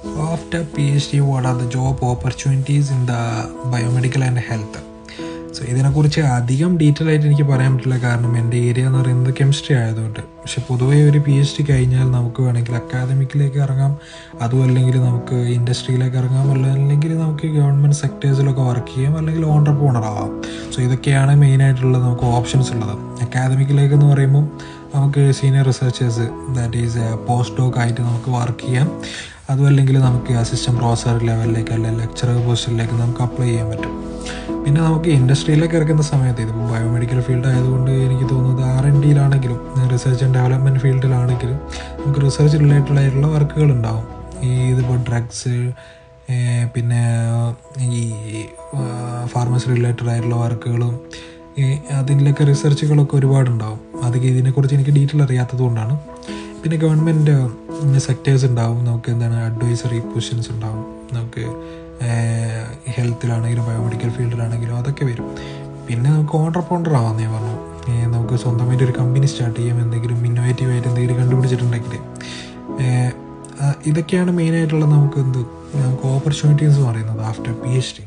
After PhD, what are the job opportunities in the biomedical and health? So ഇതിനെക്കുറിച്ച് അധികം detail ആയിട്ട് എനിക്ക് പറയാൻ പറ്റില്ല, കാരണം എൻ്റെ ഏരിയ എന്ന് പറയുന്നത് കെമിസ്ട്രി ആയതുകൊണ്ട്. പക്ഷെ പൊതുവേ ഒരു PhD കഴിഞ്ഞാൽ നമുക്ക് വേണമെങ്കിൽ അക്കാദമിക്കിലേക്ക് ഇറങ്ങാം, അതും അല്ലെങ്കിൽ നമുക്ക് ഇൻഡസ്ട്രിയിലേക്ക് ഇറങ്ങാം, അല്ലെങ്കിൽ നമുക്ക് ഗവൺമെൻറ് സെക്ടേഴ്സിലൊക്കെ വർക്ക് ചെയ്യാം, അല്ലെങ്കിൽ ഓൺട്രപ്രണർ ആവാം. സോ ഇതൊക്കെയാണ് മെയിനായിട്ടുള്ളത് നമുക്ക് ഓപ്ഷൻസ് ഉള്ളത്. അക്കാദമിക്കിലേക്ക് എന്ന് പറയുമ്പോൾ നമുക്ക് senior researchers, that is post dock ആയിട്ട് നമുക്ക് വർക്ക് ചെയ്യാം. അതും അല്ലെങ്കിൽ നമുക്ക് അസിസ്റ്റൻറ്റ് പ്രൊഫസർ ലെവലിലേക്ക് അല്ലെങ്കിൽ ലെക്ചറർ പോസ്റ്റിലേക്ക് നമുക്ക് അപ്ലൈ ചെയ്യാൻ പറ്റും. പിന്നെ നമുക്ക് ഇൻഡസ്ട്രിയിലേക്ക് ഇറക്കുന്ന സമയത്ത്, ഇതിപ്പോൾ ബയോമെഡിക്കൽ ഫീൽഡ് ആയതുകൊണ്ട് എനിക്ക് തോന്നുന്നത് R&Dയിലാണെങ്കിലും റിസർച്ച് ആൻഡ് ഡെവലപ്മെൻറ്റ് ഫീൽഡിലാണെങ്കിലും നമുക്ക് റിസർച്ച് റിലേറ്റഡ് ആയിട്ടുള്ള വർക്കുകൾ ഉണ്ടാവും. ഇതിപ്പോൾ ഡ്രഗ്സ്, പിന്നെ ഈ ഫാർമസി റിലേറ്റഡ് ആയിട്ടുള്ള വർക്കുകളും അതിലൊക്കെ റിസർച്ചുകളൊക്കെ ഒരുപാടുണ്ടാവും. അതൊക്കെ ഇതിനെക്കുറിച്ച് എനിക്ക് ഡീറ്റെയിൽ അറിയാത്തത് കൊണ്ടാണ്. പിന്നെ ഗവൺമെൻറ് സെക്ടേഴ്സ് ഉണ്ടാവും, നമുക്ക് എന്താണ് അഡ്വൈസറി പൊസിഷൻസ് ഉണ്ടാവും, നമുക്ക് ഹെൽത്തിലാണെങ്കിലും ബയോമെഡിക്കൽ ഫീൽഡിലാണെങ്കിലും അതൊക്കെ വരും. പിന്നെ നമുക്ക് ഓൺട്രപ്രണർ ആവാമെന്ന് ഞാൻ പറഞ്ഞു. നമുക്ക് സ്വന്തമായിട്ട് ഒരു കമ്പനി സ്റ്റാർട്ട് ചെയ്യാം, എന്തെങ്കിലും ഇന്നോവേറ്റീവായിട്ട് എന്തെങ്കിലും കണ്ടുപിടിച്ചിട്ടുണ്ടെങ്കിൽ. ഇതൊക്കെയാണ് മെയിനായിട്ടുള്ള നമുക്ക് ഓപ്പർച്യൂണിറ്റീസ് എന്ന് പറയുന്നത് ആഫ്റ്റർ PhD.